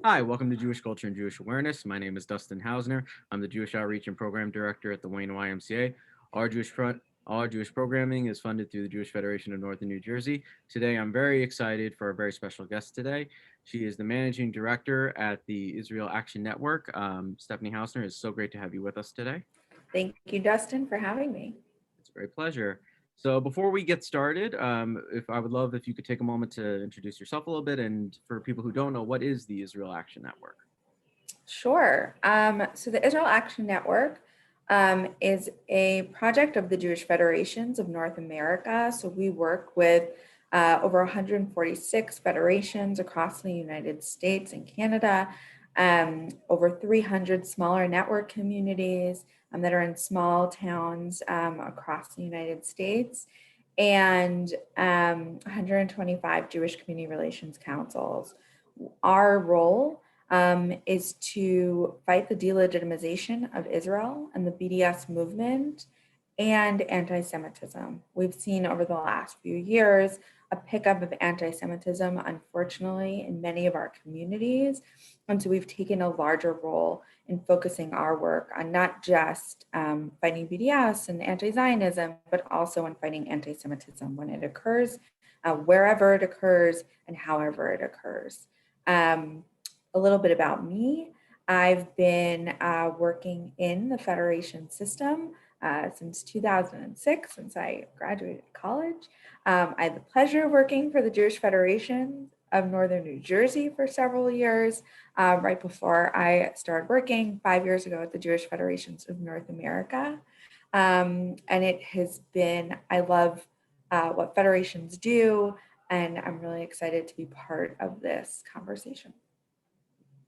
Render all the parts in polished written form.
Hi, welcome to Jewish Culture and Jewish Awareness. My name is Dustin Hausner. I'm the Jewish Outreach and Program Director at the Wayne YMCA. All our Jewish programming is funded through the Jewish Federation of Northern New Jersey. Today, I'm very excited for a very special guest today. She is the Managing Director at the Israel Action Network. Stephanie Hausner, it's so great to have you with us today. Thank you, Dustin, for having me. It's a great pleasure. So before we get started, if I would love if you could take a moment to introduce yourself a little bit, and for people who don't know, what is the Israel Action Network? Sure. So the Israel Action Network is a project of the Jewish Federations of North America. So we work with over 146 federations across the United States and Canada, over 300 smaller network communities that are in small towns across the United States, and 125 Jewish community relations councils. Our role is to fight the delegitimization of Israel and the BDS movement and anti-Semitism. We've seen over the last few years a pickup of anti-Semitism, unfortunately, in many of our communities. And so we've taken a larger role in focusing our work on not just fighting BDS and anti-Zionism, but also on fighting anti-Semitism when it occurs, wherever it occurs, and however it occurs. A little bit about me. I've been working in the Federation system since 2006, since I graduated college. I had the pleasure of working for the Jewish Federation of Northern New Jersey for several years, right before I started working 5 years ago at the Jewish Federations of North America. And it has been, I love what federations do, and I'm really excited to be part of this conversation.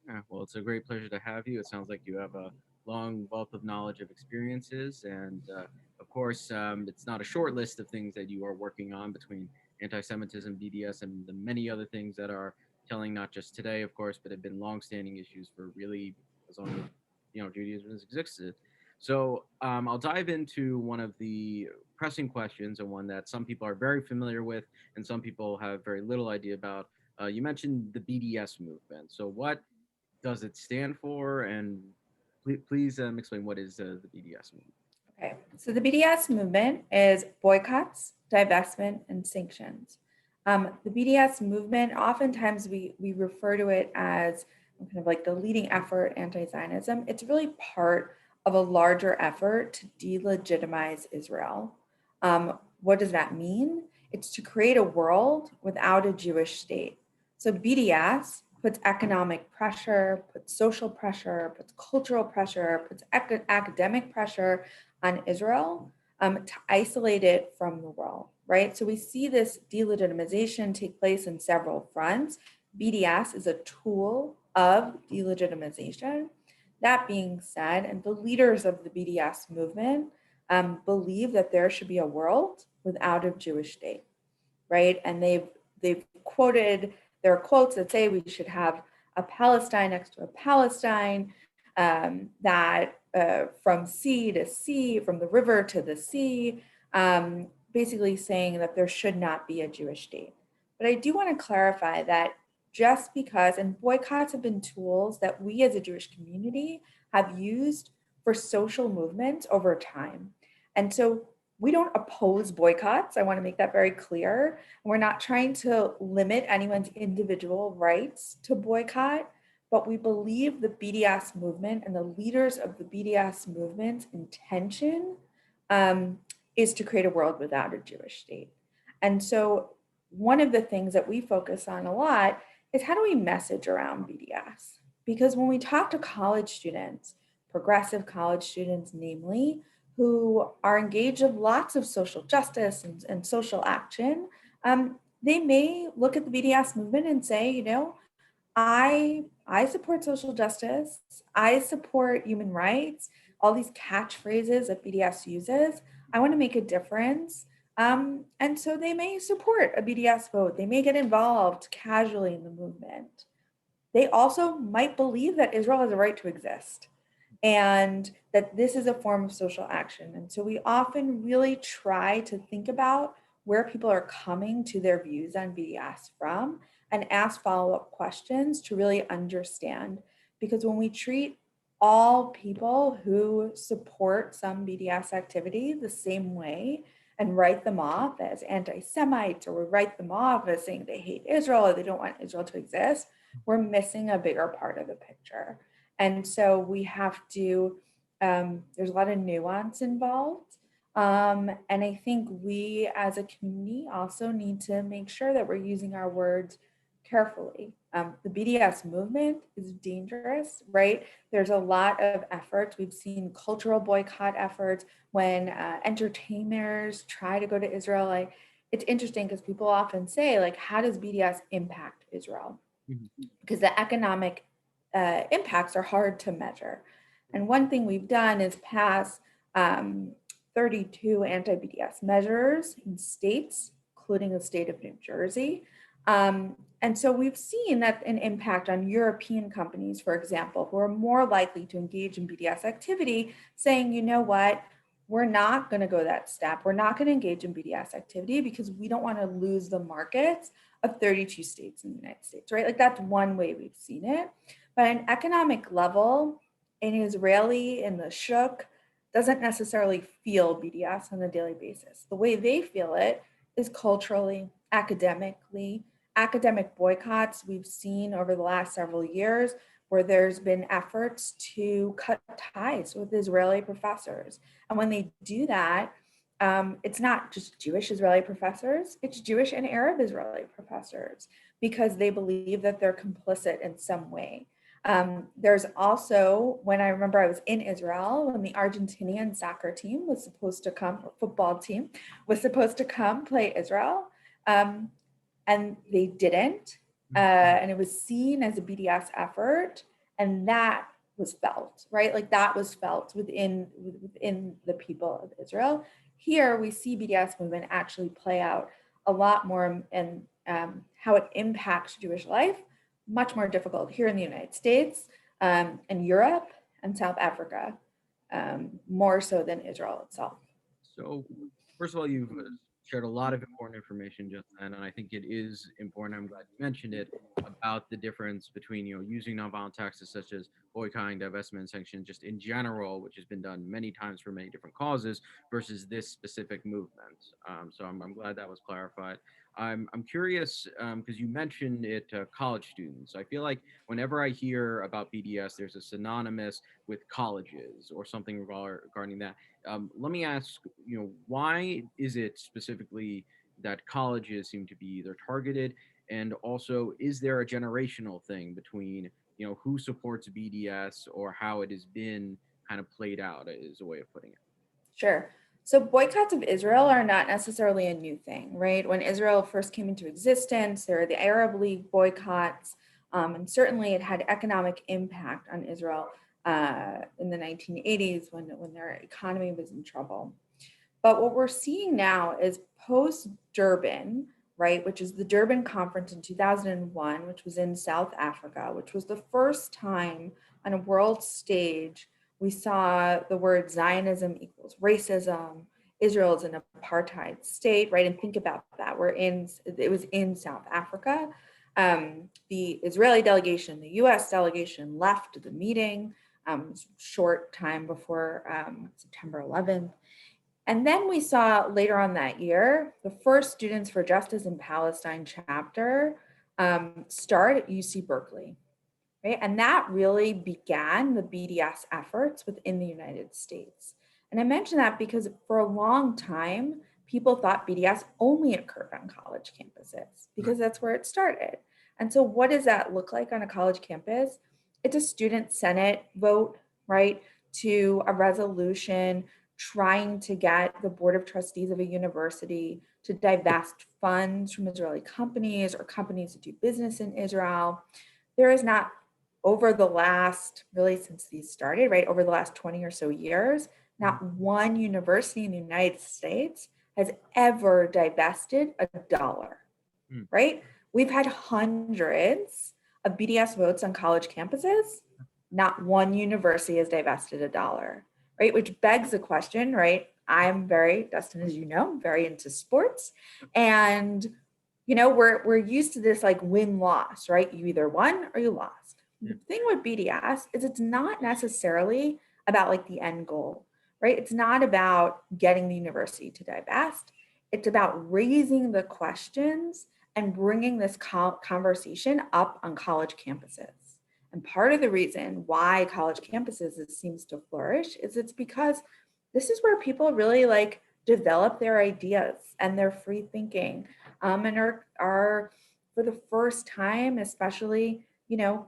Yeah, well, it's a great pleasure to have you. It sounds like you have a long wealth of knowledge of experiences. And of course, it's not a short list of things that you are working on between anti Semitism, BDS, and the many other things that are telling not just today, of course, but have been longstanding issues for really as long as Judaism has existed. So I'll dive into one of the pressing questions, and one that some people are very familiar with and some people have very little idea about. You mentioned the BDS movement. So what does it stand for? And please explain what is the BDS movement. Okay, so the BDS movement is boycotts, divestment, and sanctions. The BDS movement, oftentimes we refer to it as kind of like the leading effort anti-Zionism. It's really part of a larger effort to delegitimize Israel. What does that mean? It's to create a world without a Jewish state. So BDS puts economic pressure, puts social pressure, puts cultural pressure, puts academic pressure on Israel to isolate it from the world, right? So we see this delegitimization take place in several fronts. BDS is a tool of delegitimization. That being said, and the leaders of the BDS movement believe that there should be a world without a Jewish state, right? And they've quoted, there are quotes that say we should have a Palestine next to a Palestine, that from sea to sea, from the river to the sea, basically saying that there should not be a Jewish state. But I do want to clarify that just because, and boycotts have been tools that we as a Jewish community have used for social movements over time. And so we don't oppose boycotts. I want to make that very clear. We're not trying to limit anyone's individual rights to boycott, but we believe the BDS movement and the leaders of the BDS movement's intention is to create a world without a Jewish state. And so one of the things that we focus on a lot is how do we message around BDS? Because when we talk to college students, progressive college students, namely, who are engaged in lots of social justice and social action, they may look at the BDS movement and say, I support social justice, I support human rights, all these catchphrases that BDS uses. I want to make a difference. And so they may support a BDS vote. They may get involved casually in the movement. They also might believe that Israel has a right to exist and that this is a form of social action. And so we often really try to think about where people are coming to their views on BDS from, and ask follow-up questions to really understand. Because when we treat all people who support some BDS activity the same way and write them off as anti-Semites, or we write them off as saying they hate Israel or they don't want Israel to exist, we're missing a bigger part of the picture. And so we have to, there's a lot of nuance involved. And I think we as a community also need to make sure that we're using our words carefully. The BDS movement is dangerous, right? There's a lot of efforts. We've seen cultural boycott efforts when entertainers try to go to Israel. It's interesting because people often say, like, how does BDS impact Israel? Because the economic impacts are hard to measure. And one thing we've done is pass 32 anti-BDS measures in states, including the state of New Jersey. And so we've seen that an impact on European companies, for example, who are more likely to engage in BDS activity, saying, you know what, we're not going to go that step. We're not going to engage in BDS activity because we don't want to lose the markets of 32 states in the United States, right? Like, that's one way we've seen it. But at an economic level, an Israeli in the shuk doesn't necessarily feel BDS on a daily basis. The way they feel it is culturally, academically. Academic boycotts we've seen over the last several years, where there's been efforts to cut ties with Israeli professors. And when they do that, it's not just Jewish Israeli professors, it's Jewish and Arab Israeli professors, because they believe that they're complicit in some way. There's also, when I remember I was in Israel, when the Argentinian soccer team was supposed to come, or football team was supposed to come play Israel, and they didn't, and it was seen as a BDS effort, and that was felt, right? Like, that was felt within the people of Israel. Here we see BDS movement actually play out a lot more, and how it impacts Jewish life, much more difficult here in the United States, and Europe and South Africa, more so than Israel itself. So, first of all, you've shared a lot of important information just then, and I think it is important. I'm glad you mentioned it, about the difference between, using nonviolent tactics such as boycotting, divestment, and sanctions, just in general, which has been done many times for many different causes, versus this specific movement. So I'm glad that was clarified. I'm curious, because you mentioned it, college students. I feel like whenever I hear about BDS, there's a synonymous with colleges or something regarding that. Let me ask, why is it specifically that colleges seem to be either targeted, and also, is there a generational thing between, who supports BDS or how it has been kind of played out, is a way of putting it? Sure. So boycotts of Israel are not necessarily a new thing, right? When Israel first came into existence, there were the Arab League boycotts, and certainly it had economic impact on Israel in the 1980s when their economy was in trouble. But what we're seeing now is post-Durban, right, which is the Durban Conference in 2001, which was in South Africa, which was the first time on a world stage we saw the word Zionism equals racism. Israel is an apartheid state, right? And think about that. It was in South Africa. The Israeli delegation, the US delegation left the meeting short time before September 11th. And then we saw later on that year, the first Students for Justice in Palestine chapter start at UC Berkeley. Right? And that really began the BDS efforts within the United States. And I mention that because for a long time, people thought BDS only occurred on college campuses because that's where it started. And so what does that look like on a college campus? It's a student senate vote, right, to a resolution trying to get the board of trustees of a university to divest funds from Israeli companies or companies that do business in Israel. There is not, over the last, really since these started, right, over the last 20 or so years, not one university in the United States has ever divested a dollar, right? We've had hundreds of BDS votes on college campuses. Not one university has divested a dollar, right? Which begs the question, right? Dustin, as you know, very into sports. And we're used to this like win-loss, right? You either won or you lost. Yeah. The thing with BDS is it's not necessarily about like the end goal, right? It's not about getting the university to divest. It's about raising the questions and bringing this conversation up on college campuses. And part of the reason why college campuses seems to flourish is it's because this is where people really like develop their ideas and their free thinking, and are for the first time, especially,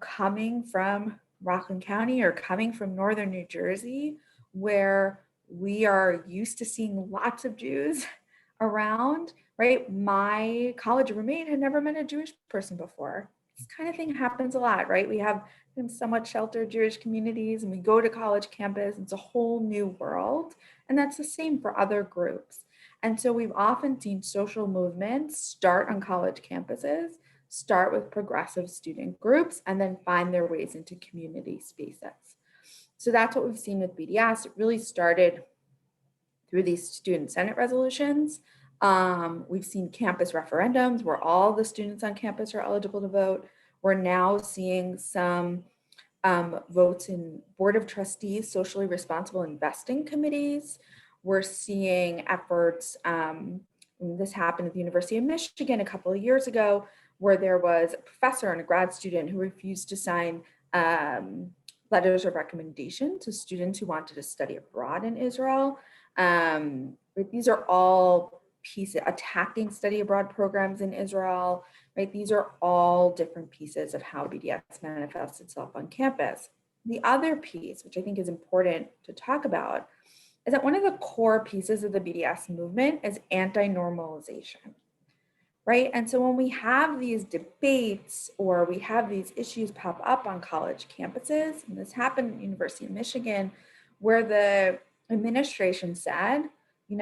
coming from Rockland County or coming from northern New Jersey, where we are used to seeing lots of Jews around, right? My college roommate had never met a Jewish person before. This kind of thing happens a lot, right? We have somewhat sheltered Jewish communities and we go to college campus, it's a whole new world. And that's the same for other groups. And so we've often seen social movements start on college campuses, start with progressive student groups, and then find their ways into community spaces. So that's what we've seen with BDS. It really started through these student Senate resolutions. We've seen campus referendums where all the students on campus are eligible to vote. We're now seeing some votes in Board of Trustees, socially responsible investing committees. We're seeing efforts, this happened at the University of Michigan a couple of years ago, where there was a professor and a grad student who refused to sign letters of recommendation to students who wanted to study abroad in Israel. These are all pieces attacking study abroad programs in Israel, right? These are all different pieces of how BDS manifests itself on campus. The other piece, which I think is important to talk about, is that one of the core pieces of the BDS movement is anti-normalization, right? And so when we have these debates or we have these issues pop up on college campuses, and this happened at the University of Michigan, where the administration said,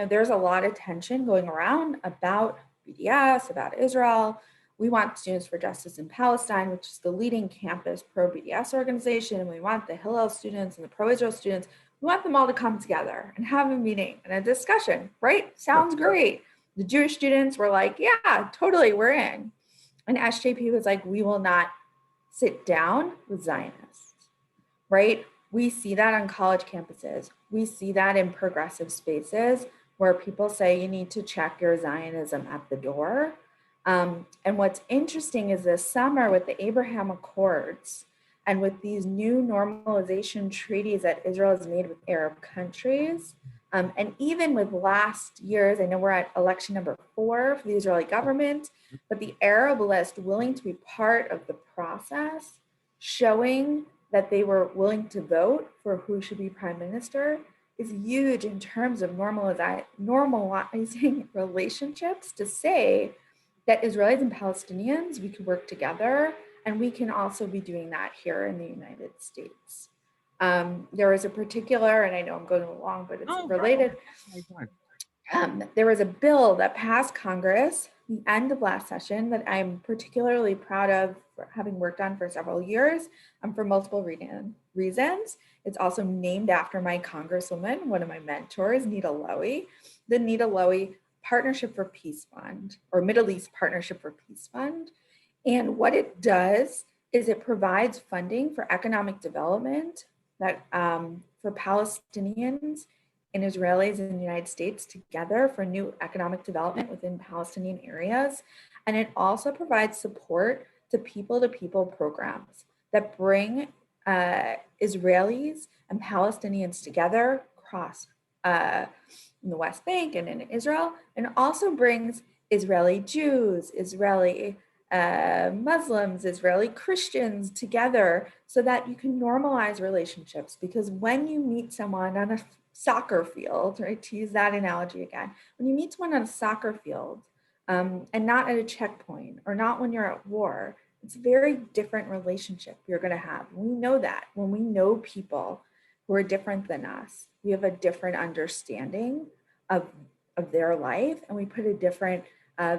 there's a lot of tension going around about BDS, about Israel. We want Students for Justice in Palestine, which is the leading campus pro-BDS organization, and we want the Hillel students and the pro-Israel students, we want them all to come together and have a meeting and a discussion, right? Sounds great. The Jewish students were like, yeah, totally, we're in. And SJP was like, we will not sit down with Zionists, right? We see that on college campuses. We see that in progressive spaces where people say you need to check your Zionism at the door. And what's interesting is this summer with the Abraham Accords and with these new normalization treaties that Israel has made with Arab countries, and even with last year's, I know we're at election number 4 for the Israeli government, but the Arab list willing to be part of the process, showing that they were willing to vote for who should be prime minister, is huge in terms of normalizing relationships to say that Israelis and Palestinians, we can work together, and we can also be doing that here in the United States. There was a particular, and I know I'm going along, but it's related. There was a bill that passed Congress the end of last session that I'm particularly proud of for having worked on for several years, for multiple reasons. It's also named after my congresswoman, one of my mentors, Nita Lowey, the Nita Lowey Partnership for Peace Fund, or Middle East Partnership for Peace Fund. And what it does is it provides funding for economic development that for Palestinians and Israelis in the United States together for new economic development within Palestinian areas. And it also provides support to people programs that bring Israelis and Palestinians together across in the West Bank and in Israel, and also brings Israeli Jews, Israeli Muslims, Israeli Christians together so that you can normalize relationships. Because when you meet someone on a soccer field, right, to use that analogy again, when you meet someone on a soccer field and not at a checkpoint or not when you're at war, it's a very different relationship you're going to have. We know that when we know people who are different than us, we have a different understanding of their life, and we put a different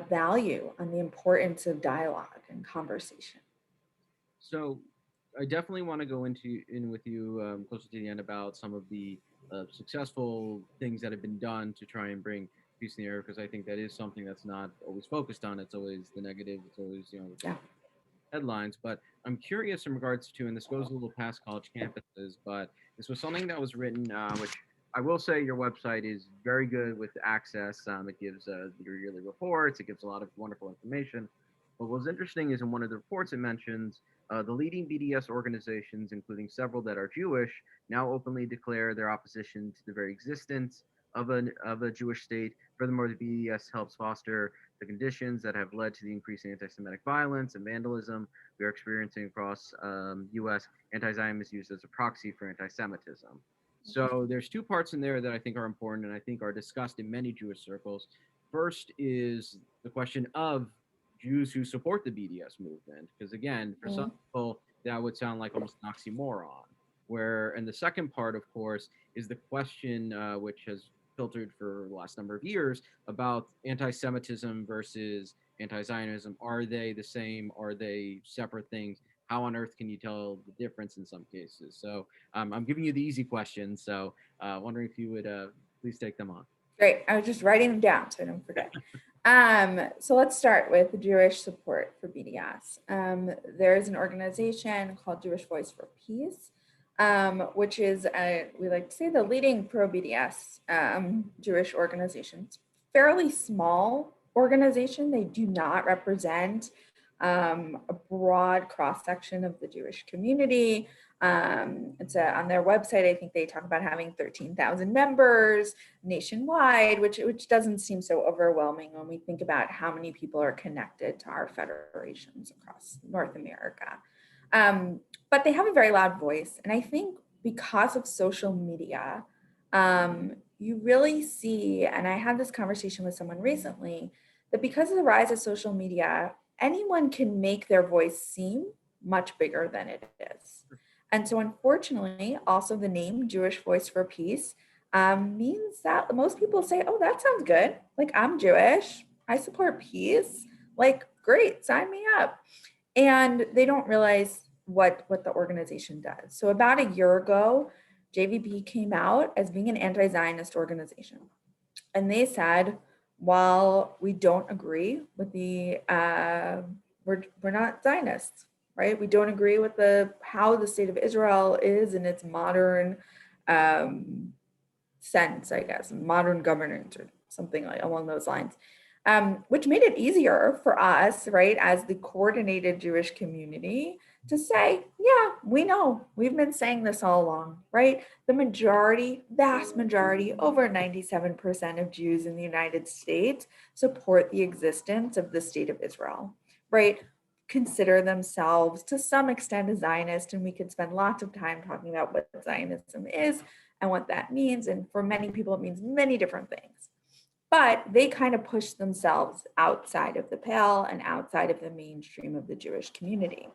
value on the importance of dialogue and conversation. So I definitely want to go in with you closer to the end about some of the successful things that have been done to try and bring piece in the air, because I think that is something that's not always focused on. It's always the negative. It's always, Yeah. headlines. But I'm curious in regards to, and this goes a little past college campuses, but this was something that was written, which I will say your website is very good with access. It gives your yearly reports. It gives a lot of wonderful information. But what's interesting is in one of the reports it mentions the leading BDS organizations, including several that are Jewish, now openly declare their opposition to the very existence of a Jewish state. Furthermore, the BDS helps foster the conditions that have led to the increasing anti-Semitic violence and vandalism we are experiencing across U.S. Anti-Zionism is used as a proxy for anti-Semitism. So there's two parts in there that I think are important and I think are discussed in many Jewish circles. First is the question of Jews who support the BDS movement, because again, for some people that would sound like almost an oxymoron. Where, and the second part, of course, is the question which has filtered for the last number of years about anti-Semitism versus anti-Zionism. Are they the same? Are they separate things? How on earth can you tell the difference in some cases? So I'm giving you the easy questions. So wondering if you would please take them on. Great. I was just writing them down so I don't forget. So let's start with Jewish support for BDS. There's an organization called Jewish Voice for Peace, which is, we like to say, the leading pro-BDS Jewish organization. It's a fairly small organization. They do not represent a broad cross-section of the Jewish community. It's on their website, I think they talk about having 13,000 members nationwide, which doesn't seem so overwhelming when we think about how many people are connected to our federations across North America. But they have a very loud voice. And I think because of social media, you really see, and I had this conversation with someone recently, that because of the rise of social media, anyone can make their voice seem much bigger than it is. And so unfortunately, also the name Jewish Voice for Peace means that most people say, oh, that sounds good. Like, I'm Jewish, I support peace. Like, great, sign me up. And they don't realize what the organization does. So about a year ago, JVP came out as being an anti-Zionist organization. And they said, while we don't agree with the, we're not Zionists, right? We don't agree with how the state of Israel is in its modern sense, I guess, modern governance or something like along those lines, which made it easier for us, right, as the coordinated Jewish community to say, yeah, we know, we've been saying this all along, right? The majority, vast majority, over 97% of Jews in the United States support the existence of the state of Israel, right? Consider themselves to some extent a Zionist, and we could spend lots of time talking about what Zionism is and what that means. And for many people, it means many different things. But they kind of push themselves outside of the pale and outside of the mainstream of the Jewish community.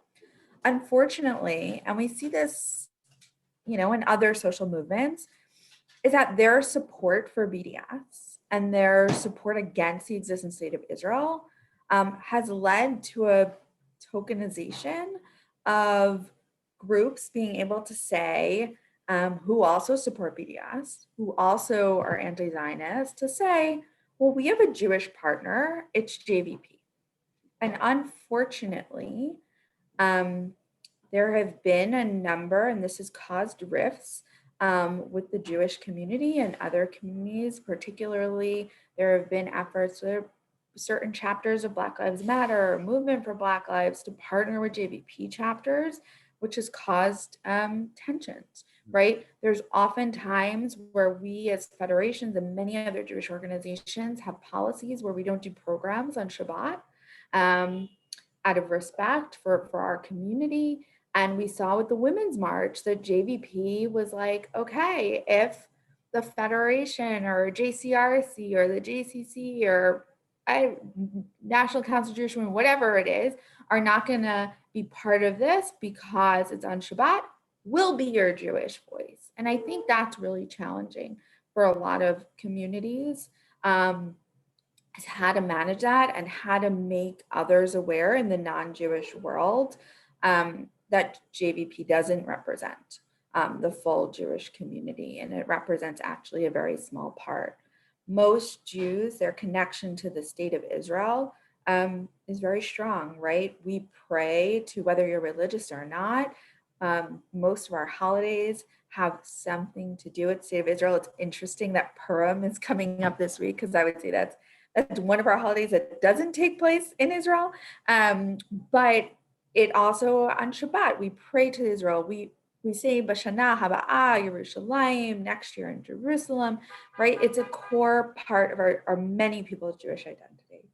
Unfortunately, and we see this, in other social movements, is that their support for BDS and their support against the existing state of Israel has led to a tokenization of groups being able to say, who also support BDS, who also are anti-Zionist, to say, well, we have a Jewish partner, it's JVP. And unfortunately, there have been a number, and this has caused rifts with the Jewish community and other communities. Particularly, there have been efforts with certain chapters of Black Lives Matter or Movement for Black Lives to partner with JVP chapters, which has caused tensions, right? There's often times where we as federations and many other Jewish organizations have policies where we don't do programs on Shabbat out of respect for our community. And we saw with the Women's March that JVP was like, okay, if the Federation or JCRC or the JCC or National Council of Jewish Women, whatever it is, are not going to be part of this because it's on Shabbat, will be your Jewish voice. And I think that's really challenging for a lot of communities, is how to manage that and how to make others aware in the non-Jewish world that JVP doesn't represent the full Jewish community, and it represents actually a very small part. most Jews, their connection to the state of Israel is very strong, right? We pray to whether you're religious or not. Most of our holidays have something to do with the state of Israel. It's interesting that Purim is coming up this week, because I would say that's one of our holidays that doesn't take place in Israel. But it also, on Shabbat, we pray to Israel. We say Bashana Haba'ah Yerushalayim, next year in Jerusalem, right? It's a core part of our many people's Jewish identity.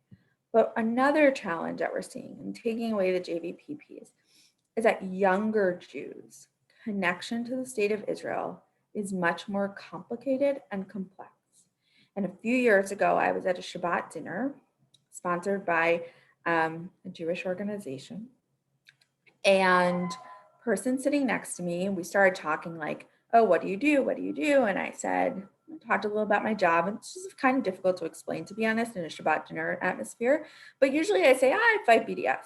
But another challenge that we're seeing in taking away the JVP piece is that younger Jews' connection to the state of Israel is much more complicated and complex. And a few years ago, I was at a Shabbat dinner sponsored by a Jewish organization. And person sitting next to me, we started talking like, oh, what do you do? What do you do? And I said, I talked a little about my job. And it's just kind of difficult to explain, to be honest, in a Shabbat dinner atmosphere. But usually I say, I fight BDS.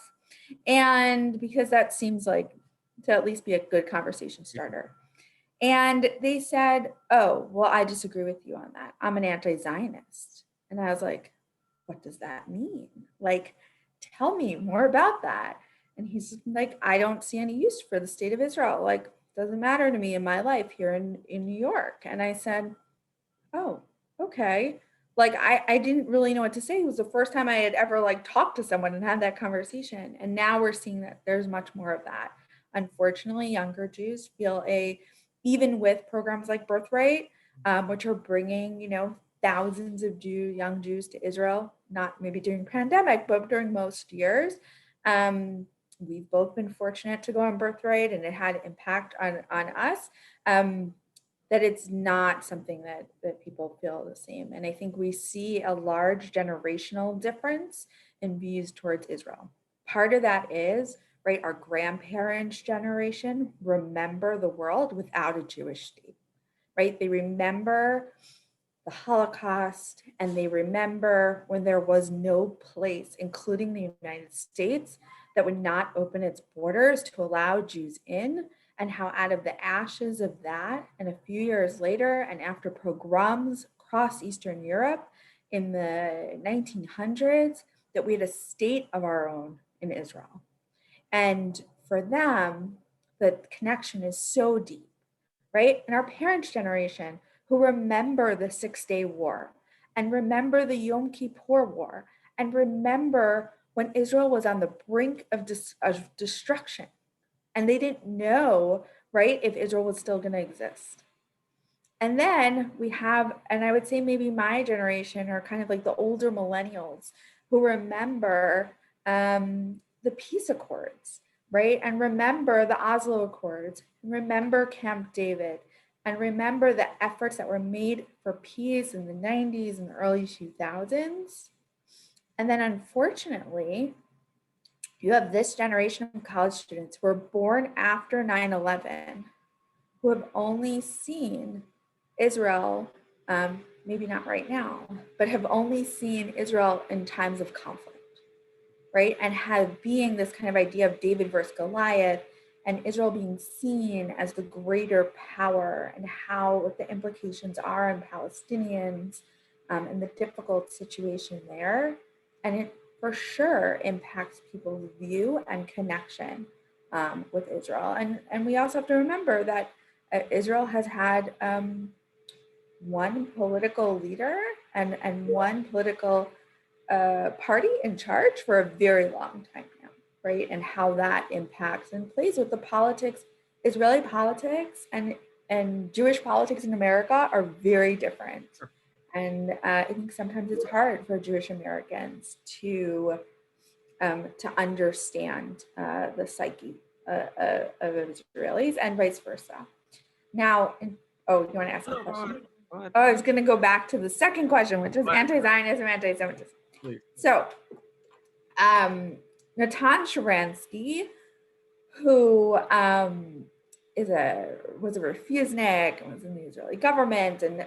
And because that seems like to at least be a good conversation starter. And they said, oh, well, I disagree with you on that. I'm an anti-Zionist. And I was like, what does that mean? Like, tell me more about that. And he's like, I don't see any use for the state of Israel. Like, doesn't matter to me in my life here in New York. And I said, oh, okay. Like, I didn't really know what to say. It was the first time I had ever like talked to someone and had that conversation. And now we're seeing that there's much more of that. Unfortunately, younger Jews feel even with programs like Birthright, which are bringing, thousands of young Jews to Israel, not maybe during pandemic, but during most years. We've both been fortunate to go on Birthright, and it had impact on us, that it's not something that people feel the same. And I think we see a large generational difference in views towards Israel. Part of that is, right, our grandparents' generation remember the world without a Jewish state, right? They remember the Holocaust, and they remember when there was no place, including the United States, that would not open its borders to allow Jews in, and how out of the ashes of that, and a few years later, and after pogroms across Eastern Europe in the 1900s, that we had a state of our own in Israel. And for them, the connection is so deep, right? And our parents' generation, who remember the 6-Day War, and remember the Yom Kippur War, and remember when Israel was on the brink of destruction, and they didn't know, right, if Israel was still going to exist. And then we have, and I would say maybe my generation, or kind of like the older millennials, who remember the peace accords, right? And remember the Oslo Accords, remember Camp David, and remember the efforts that were made for peace in the 90s and the early 2000s. And then unfortunately, you have this generation of college students who were born after 9/11, who have only seen Israel, maybe not right now, but have only seen Israel in times of conflict, right? And have being this kind of idea of David versus Goliath, and Israel being seen as the greater power, and what the implications are on Palestinians, and the difficult situation there. And it for sure impacts people's view and connection with Israel. And we also have to remember that Israel has had one political leader and one political party in charge for a very long time now, right? And how that impacts and plays with the politics. Israeli politics and Jewish politics in America are very different. Sure. And I think sometimes it's hard for Jewish Americans to understand the psyche of Israelis, and vice versa. Now, you want to ask a question? I was going to go back to the second question, which is anti-Zionism, anti-Semitism. Please. So, Natan Sharansky, who was a refusenik and was in the Israeli government and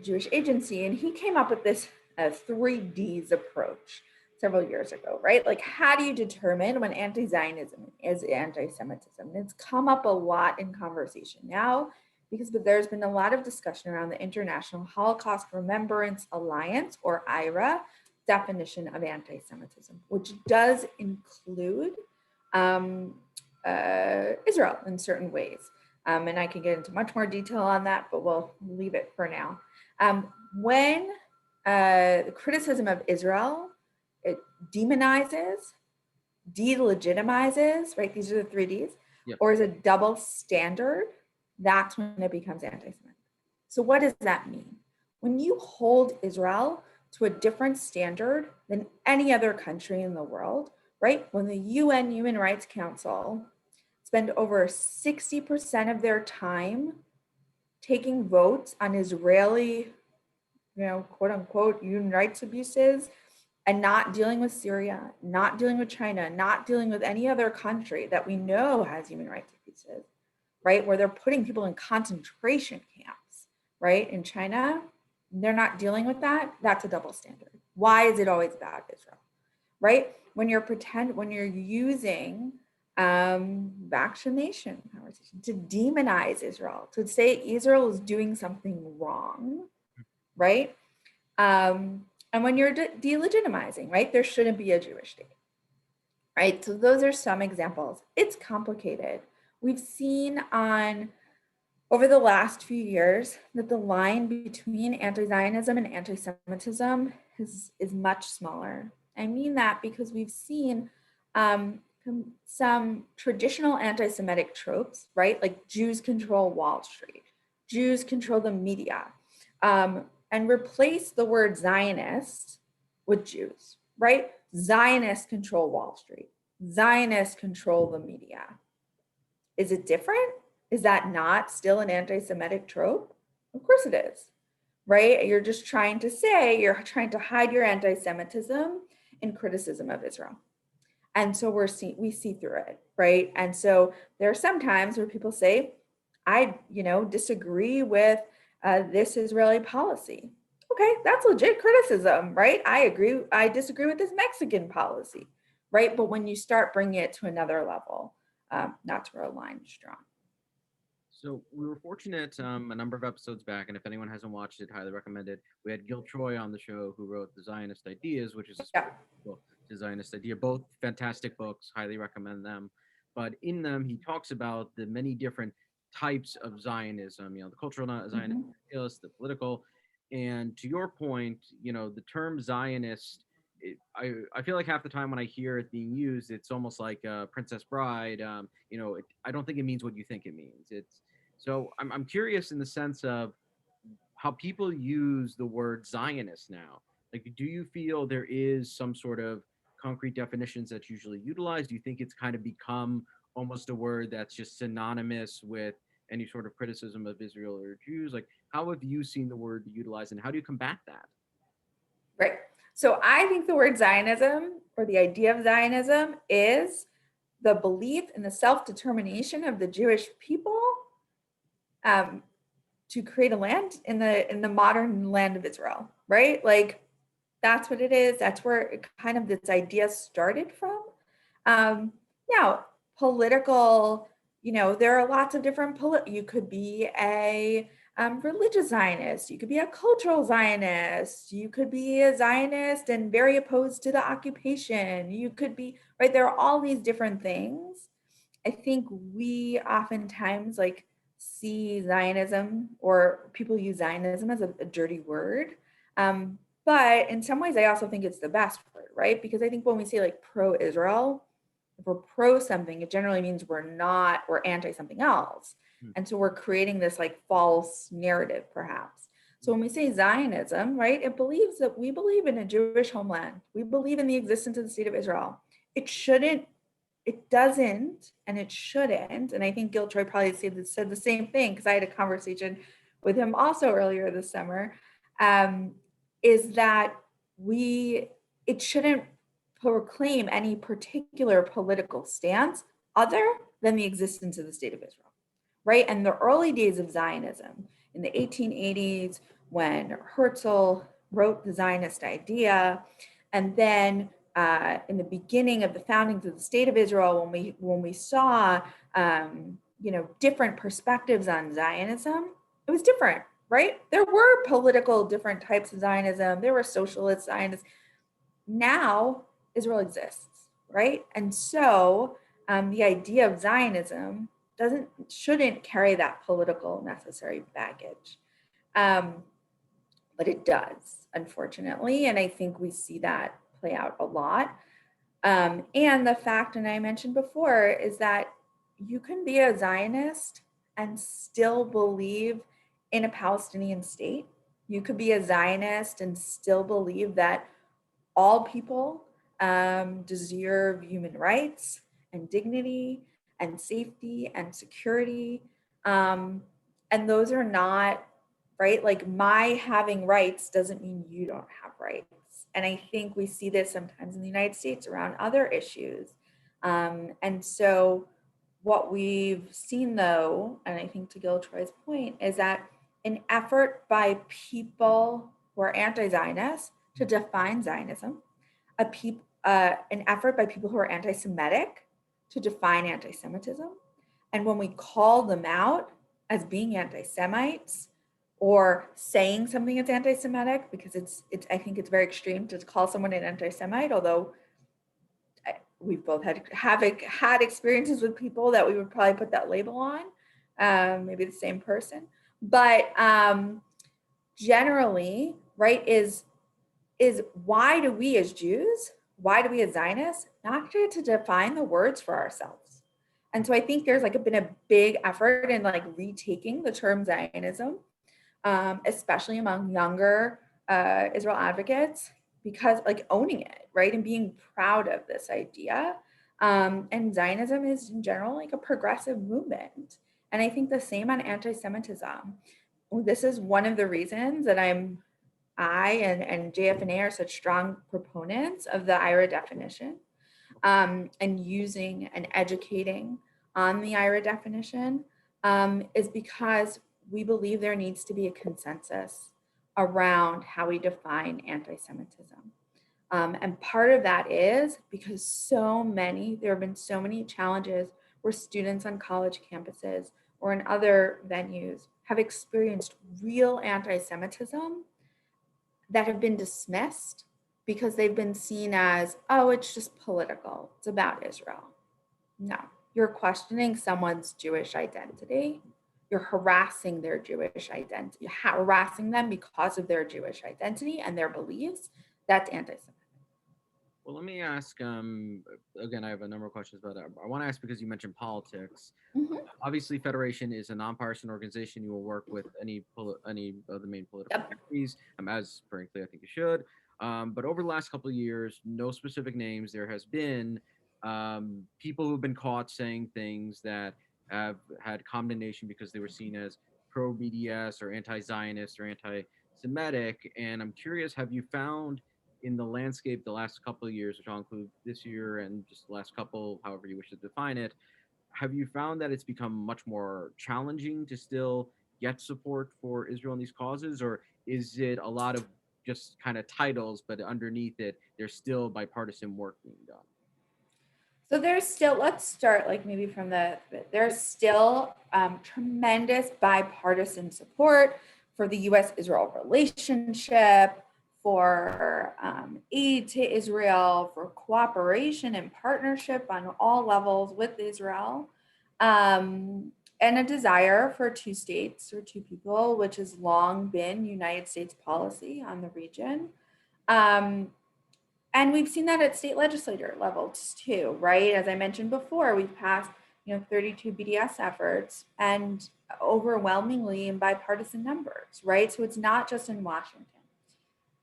Jewish agency, and he came up with this 3Ds approach several years ago, right? Like, how do you determine when anti-Zionism is anti-Semitism? And it's come up a lot in conversation now, because there's been a lot of discussion around the International Holocaust Remembrance Alliance, or IRA, definition of anti-Semitism, which does include Israel in certain ways. And I can get into much more detail on that, but we'll leave it for now. When the criticism of Israel, it demonizes, delegitimizes, right? These are the 3 Ds, Yep. or is a double standard, that's when it becomes anti-Semitic. So what does that mean? When you hold Israel to a different standard than any other country in the world, right? When the UN Human Rights Council spend over 60% of their time taking votes on Israeli, quote unquote, human rights abuses, and not dealing with Syria, not dealing with China, not dealing with any other country that we know has human rights abuses, right? Where they're putting people in concentration camps, right? In China, they're not dealing with that. That's a double standard. Why is it always about Israel, right? When you're using vaccination conversation to demonize Israel, to say Israel is doing something wrong, right? And when you're delegitimizing, right? There shouldn't be a Jewish state, right? So those are some examples. It's complicated. We've seen over the last few years that the line between anti-Zionism and anti-Semitism is much smaller. I mean that because we've seen some traditional anti-Semitic tropes, right? Like Jews control Wall Street, Jews control the media, and replace the word Zionist with Jews, right? Zionists control Wall Street, Zionists control the media. Is it different? Is that not still an anti-Semitic trope? Of course it is, right? You're just trying to hide your anti-Semitism in criticism of Israel. And so we see through it, right? And so there are some times where people say, I disagree with this Israeli policy. Okay, that's legit criticism, right? I disagree with this Mexican policy, right? But when you start bringing it to another level, that's where a line is drawn. So we were fortunate a number of episodes back, and if anyone hasn't watched it, highly recommend it. We had Gil Troy on the show, who wrote The Zionist Ideas, which is a book to Zionist Idea. Both fantastic books, highly recommend them. But in them, he talks about the many different types of Zionism, the cultural Zionism, the political. And to your point, the term Zionist, I feel like half the time when I hear it being used, it's almost like Princess Bride. I don't think it means what you think it means. So I'm curious in the sense of how people use the word Zionist now. Like, do you feel there is some sort of concrete definitions that's usually utilized? Do you think it's kind of become almost a word that's just synonymous with any sort of criticism of Israel or Jews? Like, how have you seen the word utilized, and how do you combat that? Right. So I think the word Zionism, or the idea of Zionism, is the belief in the self-determination of the Jewish people to create a land in the modern land of Israel, right? Like, that's what it is. That's where this idea started from. Now, political, there are lots of different, you could be a religious Zionist, you could be a cultural Zionist, you could be a Zionist and very opposed to the occupation, you could be, right? There are all these different things. I think we oftentimes see Zionism, or people use Zionism as a dirty word. But in some ways, I also think it's the best word, right? Because I think when we say pro-Israel, if we're pro something, it generally means we're anti something else. And so we're creating this false narrative, perhaps. So when we say Zionism, right, it believes that we believe in a Jewish homeland. We believe in the existence of the state of Israel. It doesn't, and it shouldn't. And I think Gil Troy probably said the same thing, because I had a conversation with him also earlier this summer, is that it shouldn't proclaim any particular political stance other than the existence of the state of Israel, right? And the early days of Zionism in the 1880s, when Herzl wrote the Zionist idea, and then in the beginning of the foundings of the state of Israel, when we saw different perspectives on Zionism, it was different, right? There were political different types of Zionism. There were socialist Zionists. Now Israel exists, right? And so the idea of Zionism shouldn't carry that political necessary baggage. But it does, unfortunately. And I think we see that play out a lot. And the fact, and I mentioned before, is that you can be a Zionist and still believe in a Palestinian state. You could be a Zionist and still believe that all people deserve human rights and dignity and safety and security. And those are not, right? Like my having rights doesn't mean you don't have rights. And I think we see this sometimes in the United States around other issues. And so what we've seen though, and I think to Gil Troy's point, is that an effort by people who are anti-Zionist to define Zionism, an effort by people who are anti-Semitic to define anti-Semitism. And when we call them out as being anti-Semites or saying something that's anti-Semitic, because I think it's very extreme to call someone an anti-Semite, although we've both had experiences with people that we would probably put that label on, maybe the same person. But generally, right, is why do we as Jews, why do we as Zionists not get to define the words for ourselves? And so I think there's been a big effort in retaking the term Zionism, especially among younger Israel advocates, because owning it, right, and being proud of this idea. And Zionism is in general a progressive movement. And I think the same on anti-Semitism. This is one of the reasons that I and JFNA are such strong proponents of the IRA definition, and using and educating on the IRA definition, is because we believe there needs to be a consensus around how we define anti-Semitism. And part of that is because there have been so many challenges where students on college campuses or in other venues have experienced real anti-Semitism that have been dismissed because they've been seen as, oh, it's just political. It's about Israel. No, you're questioning someone's Jewish identity. You're harassing their Jewish identity, you're harassing them because of their Jewish identity and their beliefs. That's anti-Semitic. Well, let me ask, again, I have a number of questions, but I want to ask because you mentioned politics. Mm-hmm. Obviously, Federation is a nonpartisan organization. You will work with any of the main political parties, as frankly I think you should. But over the last couple of years, no specific names, there has been people who've been caught saying things that have had condemnation because they were seen as pro-BDS or anti-Zionist or anti-Semitic. And I'm curious, have you found in the landscape the last couple of years, which I'll include this year and just the last couple, however you wish to define it, have you found that it's become much more challenging to still get support for Israel in these causes, or is it a lot of just kind of titles, but underneath it, there's still bipartisan work being done? So there's still, let's start maybe from there's still tremendous bipartisan support for the U.S.-Israel relationship, for aid to Israel, for cooperation and partnership on all levels with Israel, and a desire for two states or two people, which has long been United States policy on the region. And we've seen that at state legislature levels too, right? As I mentioned before, we've passed 32 BDS efforts and overwhelmingly in bipartisan numbers, right? So it's not just in Washington.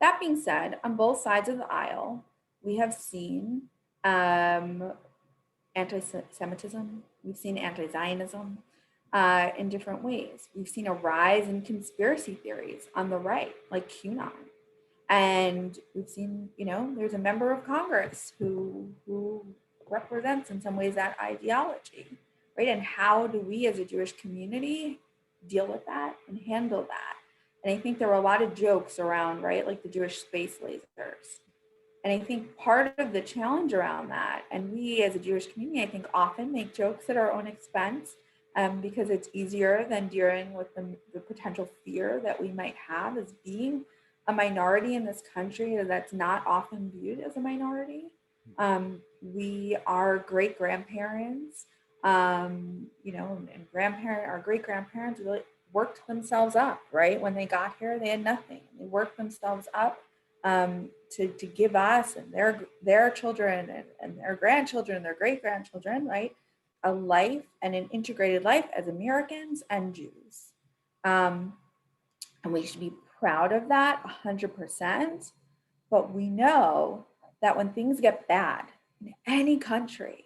That being said, on both sides of the aisle, we have seen anti-Semitism, we've seen anti-Zionism in different ways. We've seen a rise in conspiracy theories on the right, like QAnon. And we've seen, there's a member of Congress who represents in some ways that ideology, right? And how do we as a Jewish community deal with that and handle that? And I think there were a lot of jokes around, right? Like the Jewish space lasers. And I think part of the challenge around that, and we as a Jewish community, I think often make jokes at our own expense, because it's easier than dealing with the potential fear that we might have as being a minority in this country that's not often viewed as a minority. We are great grandparents, and our great grandparents really worked themselves up, right? When they got here, they had nothing. They worked themselves up to give us and their children and their grandchildren and their great grandchildren, right, a life and an integrated life as Americans and Jews. And we should be proud of that 100%. But we know that when things get bad in any country,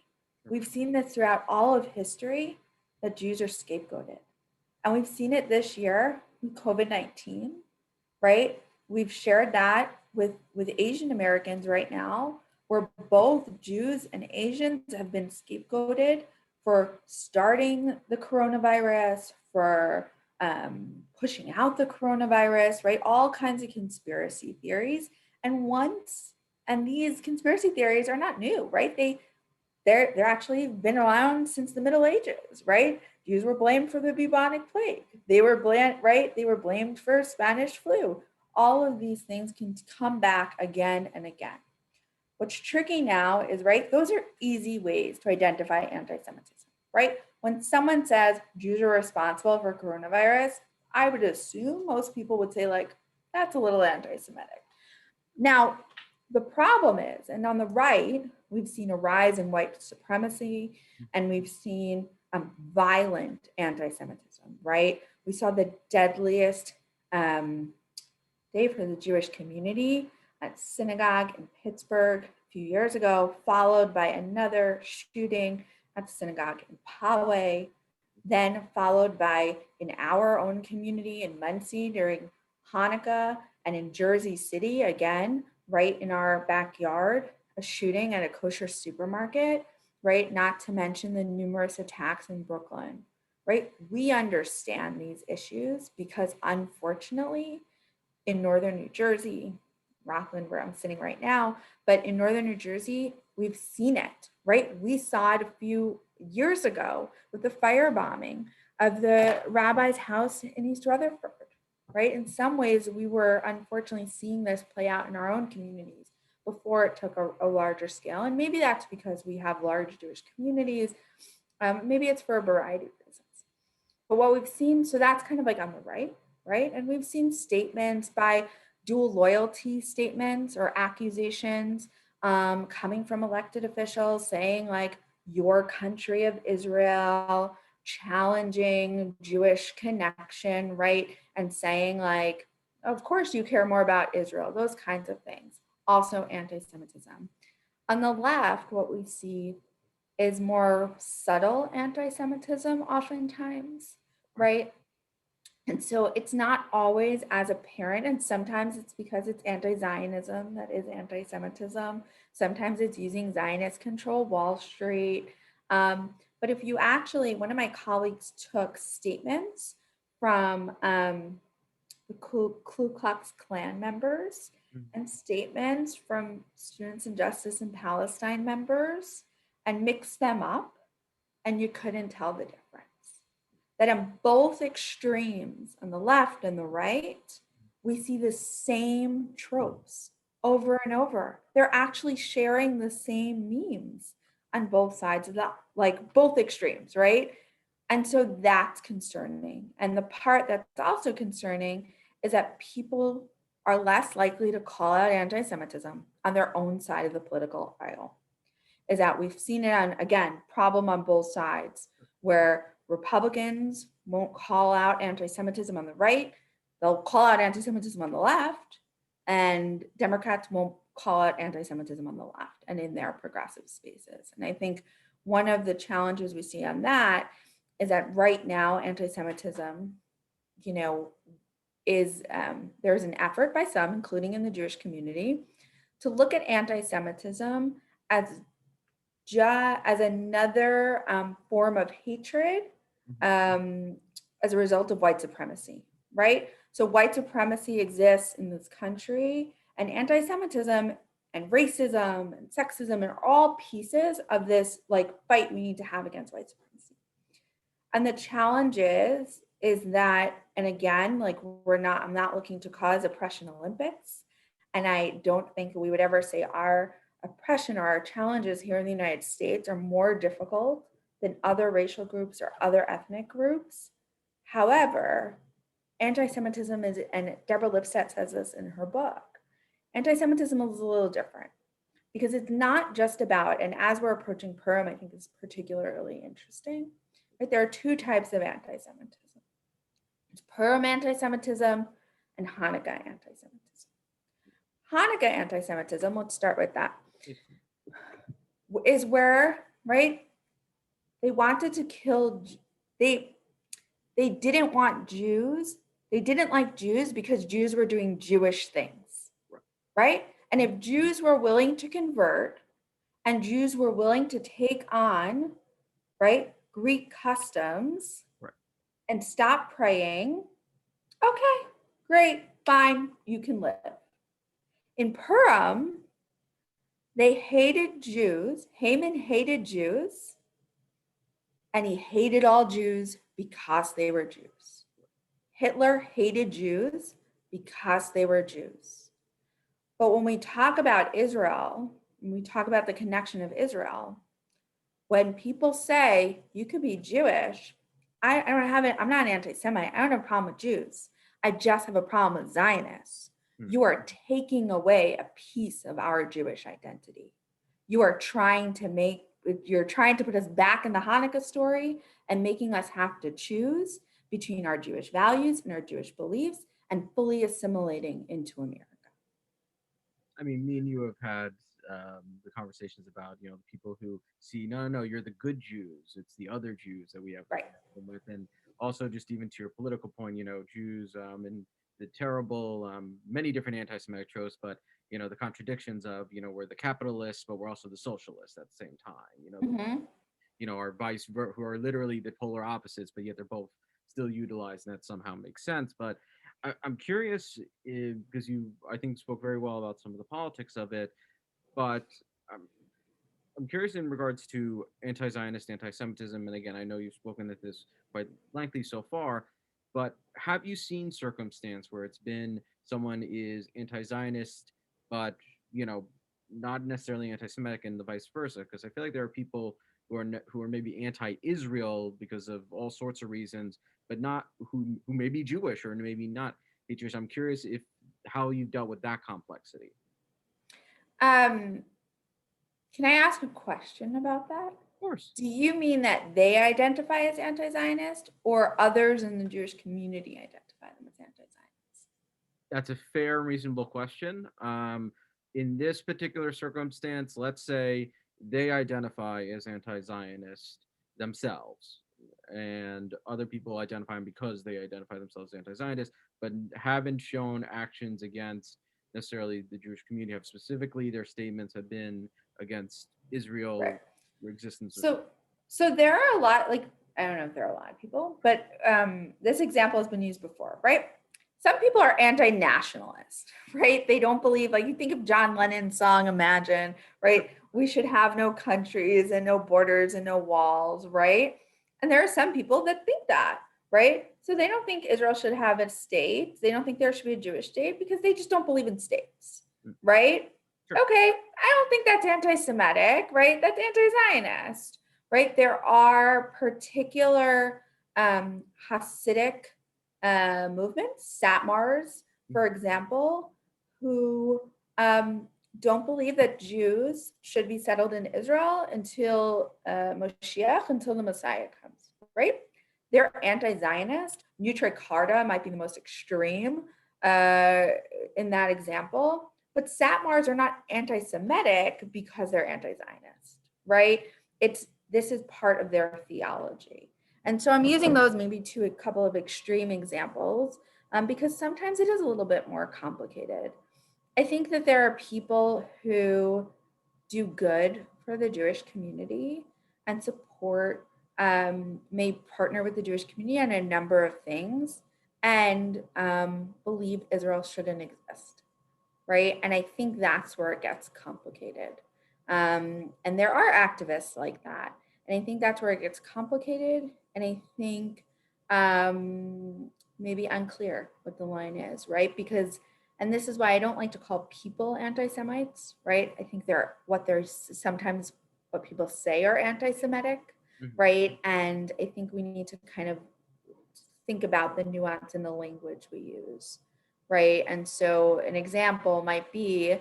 we've seen this throughout all of history, that Jews are scapegoated. And we've seen it this year with COVID-19, right? We've shared that with Asian Americans right now, where both Jews and Asians have been scapegoated for starting the coronavirus, for pushing out the coronavirus, right? All kinds of conspiracy theories. And these conspiracy theories are not new, right? They're actually been around since the Middle Ages, right? Jews were blamed for the bubonic plague. They were blamed, right? They were blamed for Spanish flu. All of these things can come back again and again. What's tricky now is, right, those are easy ways to identify anti-Semitism, right? When someone says Jews are responsible for coronavirus, I would assume most people would say, like, that's a little anti-Semitic. Now, the problem is, and on the right, we've seen a rise in white supremacy, and we've seen violent anti-Semitism, right? We saw the deadliest day for the Jewish community at synagogue in Pittsburgh a few years ago, followed by another shooting at the synagogue in Poway, then followed by in our own community in Muncie during Hanukkah, and in Jersey City, again, right in our backyard, a shooting at a kosher supermarket, right? Not to mention the numerous attacks in Brooklyn, right? We understand these issues because, unfortunately, in northern New Jersey, Rockland, where I'm sitting right now, but in northern New Jersey, we've seen it, right? We saw it a few years ago with the firebombing of the rabbi's house in East Rutherford, right? In some ways, we were unfortunately seeing this play out in our own communities before it took a larger scale. And maybe that's because we have large Jewish communities. Maybe it's for a variety of reasons. But what we've seen, so that's kind of like on the right, right? And we've seen statements by dual loyalty statements or accusations coming from elected officials saying, like, your country of Israel, challenging Jewish connection, right? And saying, like, of course you care more about Israel, those kinds of things. Also anti-Semitism. On the left, what we see is more subtle anti-Semitism oftentimes, right? And so it's not always as apparent, and sometimes it's because it's anti-Zionism that is anti-Semitism. Sometimes it's using Zionist control Wall Street. But if you actually, one of my colleagues took statements from the Ku Klux Klan members and statements from Students in Justice in Palestine members and mixed them up, and you couldn't tell the difference. That on both extremes, on the left and the right, we see the same tropes over and over. They're actually sharing the same memes on both sides of that, like both extremes, right? And so that's concerning. And the part that's also concerning is that people are less likely to call out anti-Semitism on their own side of the political aisle. Is that we've seen it on, again, problem on both sides, where Republicans won't call out anti-Semitism on the right, they'll call out anti-Semitism on the left, and Democrats won't call out anti-Semitism on the left and in their progressive spaces. And I think one of the challenges we see on that is that right now, anti-Semitism, is there's an effort by some, including in the Jewish community, to look at anti-Semitism as another form of hatred as a result of white supremacy, right? So white supremacy exists in this country, and anti-Semitism and racism and sexism are all pieces of this, like, fight we need to have against white supremacy. And the challenge is that, and again, like I'm not looking to cause oppression Olympics. And I don't think we would ever say our oppression or our challenges here in the United States are more difficult than other racial groups or other ethnic groups. However, anti-Semitism is, and Deborah Lipstadt says this in her book, anti-Semitism is a little different because it's not just about, and as we're approaching Purim, I think it's particularly interesting, right? There are two types of anti-Semitism. It's Purim anti-Semitism and Hanukkah anti-Semitism. Hanukkah anti-Semitism, let's start with that, is where, right, they wanted to kill, they didn't want Jews, they didn't like Jews because Jews were doing Jewish things, right? And if Jews were willing to convert and Jews were willing to take on, right, Greek customs and stop praying, okay, great, fine, you can live. In Purim, they hated Jews. Haman hated Jews, and he hated all Jews because they were Jews. Hitler hated Jews because they were Jews. But when we talk about Israel, when we talk about the connection of Israel, when people say you could be Jewish, I'm not an anti-Semite. I don't have a problem with Jews. I just have a problem with Zionists. You are taking away a piece of our Jewish identity. You're trying to put us back in the Hanukkah story and making us have to choose between our Jewish values and our Jewish beliefs and fully assimilating into America. I mean, me and you have had the conversations about, the people who see, no, you're the good Jews. It's the other Jews that we have to deal with. And also just even to your political point, Jews and the terrible, many different anti-Semitic tropes, but, the contradictions of, we're the capitalists, but we're also the socialists at the same time, our vice versa, who are literally the polar opposites, but yet they're both still utilized, and that somehow makes sense. But I'm curious, because you, I think, spoke very well about some of the politics of it, but I'm curious in regards to anti-Zionist, anti-Semitism, and again, I know you've spoken at this quite lengthy so far, but have you seen circumstance where it's been someone is anti-Zionist, but, not necessarily anti-Semitic and the vice versa? Because I feel like there are people who are maybe anti-Israel because of all sorts of reasons, but not who may be Jewish or maybe not Jewish. I'm curious how you've dealt with that complexity. Can I ask a question about that? Of course. Do you mean that they identify as anti-Zionist or others in the Jewish community identify them as anti-Zionist? That's a fair, reasonable question. In this particular circumstance, let's say they identify as anti-Zionist themselves, and other people identify them because they identify themselves as anti-Zionist, but haven't shown actions against necessarily the Jewish community. Have specifically their statements have been against Israel, Right. existence. So there are a lot, like, I don't know if there are a lot of people, but this example has been used before, right? Some people are anti-nationalist, right? They don't believe, like, you think of John Lennon's song, Imagine, right? We should have no countries and no borders and no walls, right? And there are some people that think that, right? So they don't think Israel should have a state. They don't think there should be a Jewish state because they just don't believe in states, right? Sure. Okay, I don't think that's anti-Semitic, right? That's anti-Zionist, right? There are particular Hasidic movements, Satmars, for example, who don't believe that Jews should be settled in Israel until Moshiach, until the Messiah comes, right? They're anti-Zionist. Nutric Harda might be the most extreme in that example. But Satmars are not anti-Semitic because they're anti-Zionist, right? This is part of their theology. And so I'm using those maybe to a couple of extreme examples because sometimes it is a little bit more complicated. I think that there are people who do good for the Jewish community and support, may partner with the Jewish community on a number of things and believe Israel shouldn't exist. Right. And I think that's where it gets complicated. And there are activists like that. And I think that's where it gets complicated And I think maybe unclear what the line is, right? Because, and this is why I don't like to call people anti-Semites, right? I think they're sometimes what people say are anti-Semitic, Mhm. right? And I think we need to kind of think about the nuance in the language we use, right? And so an example might be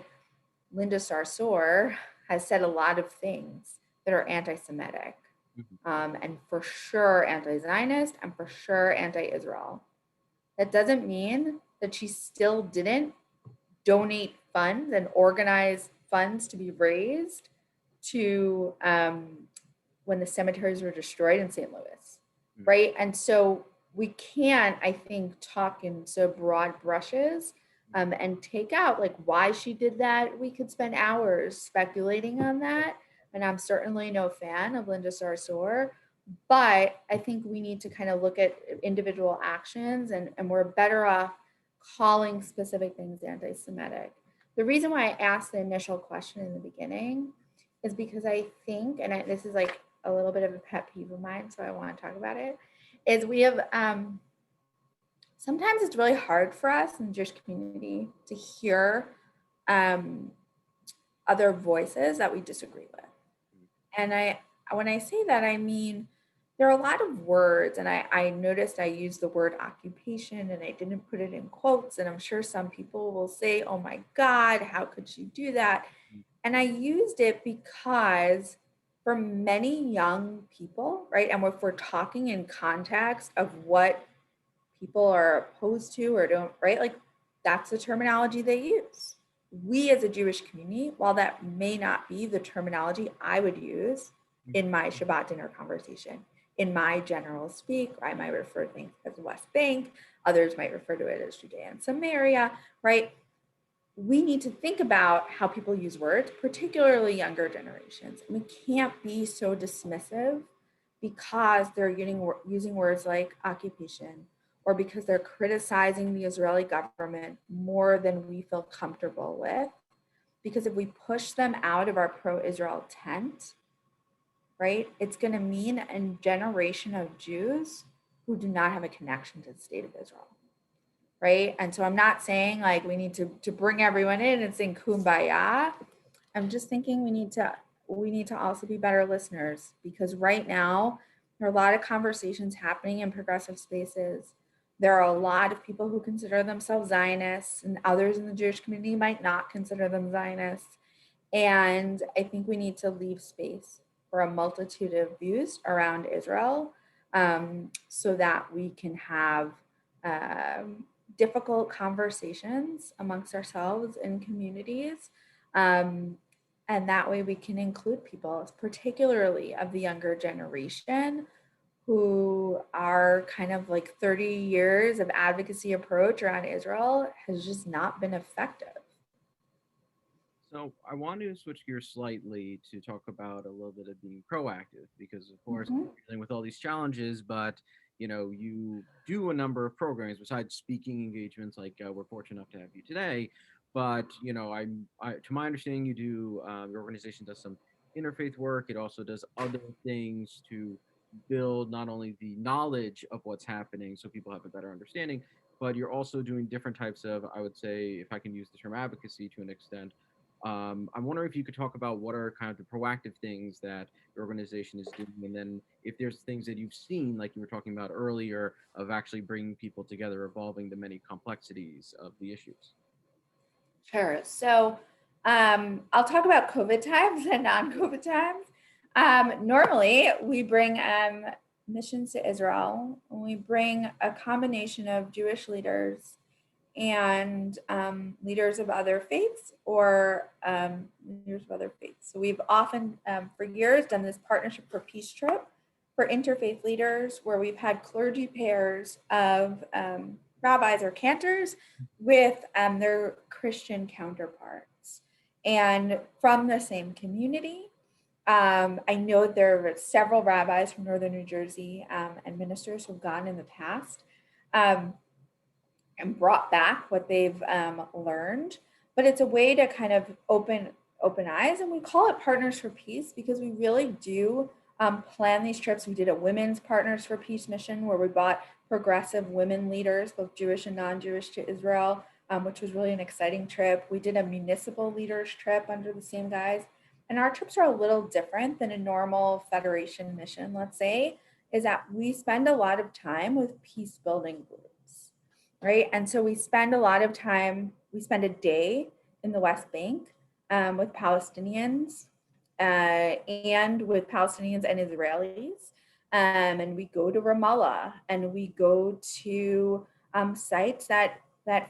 Linda Sarsour has said a lot of things that are anti-Semitic, Mhm. and for sure anti-Zionist, and for sure anti-Israel. That doesn't mean that she still didn't donate funds and organize funds to be raised to when the cemeteries were destroyed in St. Louis, Mhm. right? And so we can't, I think, talk in so broad brushes and take out like why she did that. We could spend hours speculating on that. And I'm certainly no fan of Linda Sarsour, but I think we need to kind of look at individual actions, and we're better off calling specific things anti-Semitic. The reason why I asked the initial question in the beginning is because I think, and this is like a little bit of a pet peeve of mine, so I want to talk about it, is we have, sometimes it's really hard for us in the Jewish community to hear other voices that we disagree with. And when I say that, I mean, there are a lot of words, and I noticed I used the word occupation and I didn't put it in quotes. And I'm sure some people will say, oh my God, how could she do that? And I used it because for many young people, right, and if we're talking in context of what people are opposed to or don't, right, like that's the terminology they use. We as a Jewish community, while that may not be the terminology I would use in my Shabbat dinner conversation, in my general speak, I might refer to things as the West Bank, others might refer to it as Judea and Samaria, right? We need to think about how people use words, particularly younger generations. And we can't be so dismissive because they're using words like occupation, or because they're criticizing the Israeli government more than we feel comfortable with. Because if we push them out of our pro-Israel tent, right, it's going to mean a generation of Jews who do not have a connection to the state of Israel. Right. And so I'm not saying like we need to bring everyone in and sing kumbaya. I'm just thinking we need to also be better listeners, because right now there are a lot of conversations happening in progressive spaces. There are a lot of people who consider themselves Zionists, and others in the Jewish community might not consider them Zionists. And I think we need to leave space for a multitude of views around Israel, so that we can have difficult conversations amongst ourselves in communities. And that way we can include people, particularly of the younger generation, who are kind of like 30 years of advocacy approach around Israel has just not been effective. So I want to switch gears slightly to talk about a little bit of being proactive, because of course Mm-hmm. you're dealing with all these challenges, but you do a number of programs besides speaking engagements like we're fortunate enough to have you today. But to my understanding, you do your organization does some interfaith work. It also does other things to build not only the knowledge of what's happening so people have a better understanding, but you're also doing different types of, I would say, if I can use the term advocacy to an extent. I'm wondering if you could talk about what are kind of the proactive things that your organization is doing, and then if there's things that you've seen, like you were talking about earlier, of actually bringing people together, evolving the many complexities of the issues. Sure. So I'll talk about COVID times and non-COVID times. Normally, we bring missions to Israel. We bring a combination of Jewish leaders and leaders of other faiths, or leaders of other faiths. So we've often, for years, done this Partnership for Peace trip for interfaith leaders, where we've had clergy pairs of rabbis or cantors with their Christian counterparts, and from the same community. I know there are several rabbis from northern New Jersey and ministers who've gone in the past. And brought back what they've learned. But it's a way to kind of open eyes, and we call it Partners for Peace because we really do plan these trips. We did a Women's Partners for Peace mission where we brought progressive women leaders, both Jewish and non-Jewish, to Israel, which was really an exciting trip. We did a municipal leaders trip under the same guise. And our trips are a little different than a normal Federation mission, let's say, is that we spend a lot of time with peace building groups, right? And so we spend a lot of time, we spend a day in the West Bank with Palestinians and with Palestinians and Israelis. And we go to Ramallah and we go to sites that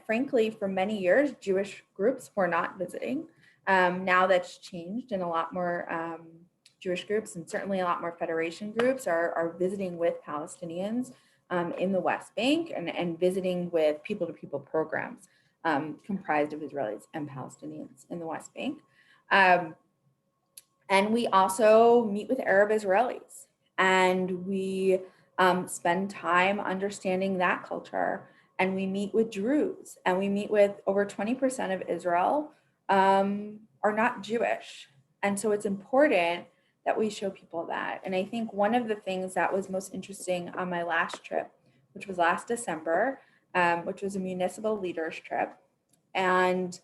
frankly, for many years, Jewish groups were not visiting. Now that's changed, and a lot more Jewish groups and certainly a lot more Federation groups are visiting with Palestinians in the West Bank and visiting with people-to-people programs comprised of Israelis and Palestinians in the West Bank. And we also meet with Arab Israelis, and we spend time understanding that culture. And we meet with Druze, and we meet with over 20% of Israel are not Jewish. And so it's important that we show people that. And I think one of the things that was most interesting on my last trip, which was last December, which was a municipal leaders trip. And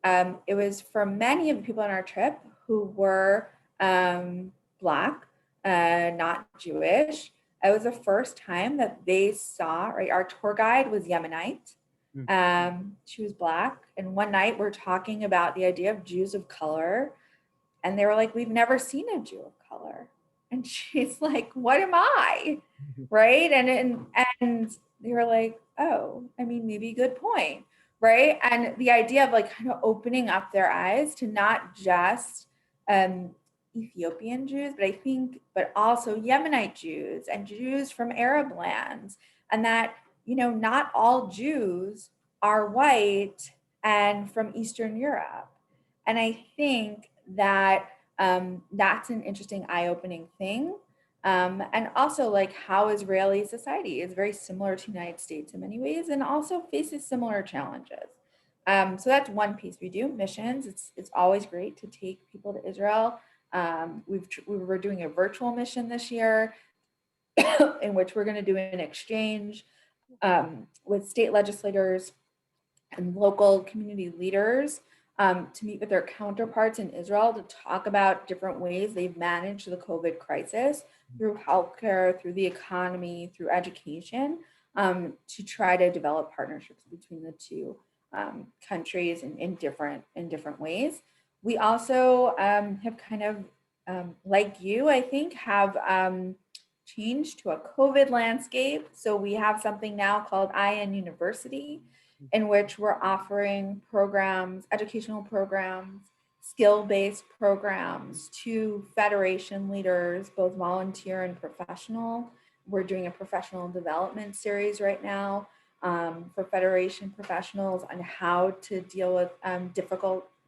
it was for many of the people on our trip who were Black, not Jewish. It was the first time that they saw, right? Our tour guide was Yemenite. She was Black. And one night we're talking about the idea of Jews of color. And they were like, we've never seen a Jew of color. And she's like, what am I? Right. And they were like, oh, I mean, maybe good point. Right. And the idea of like kind of opening up their eyes to not just Ethiopian Jews, but also Yemenite Jews and Jews from Arab lands. And that, you know, not all Jews are white and from Eastern Europe. And I think that that's an interesting eye-opening thing. And also like how Israeli society is very similar to the United States in many ways and also faces similar challenges. So that's one piece. We do missions. It's always great to take people to Israel. We were doing a virtual mission this year in which we're going to do an exchange with state legislators and local community leaders to meet with their counterparts in Israel to talk about different ways they've managed the COVID crisis through healthcare, through the economy, through education, to try to develop partnerships between the two countries in different ways. We also have kind of, like you, I think, have changed to a COVID landscape. So we have something now called IN University, in which we're offering programs, educational programs, skill-based programs to Federation leaders, both volunteer and professional. We're doing a professional development series right now for Federation professionals on how to deal with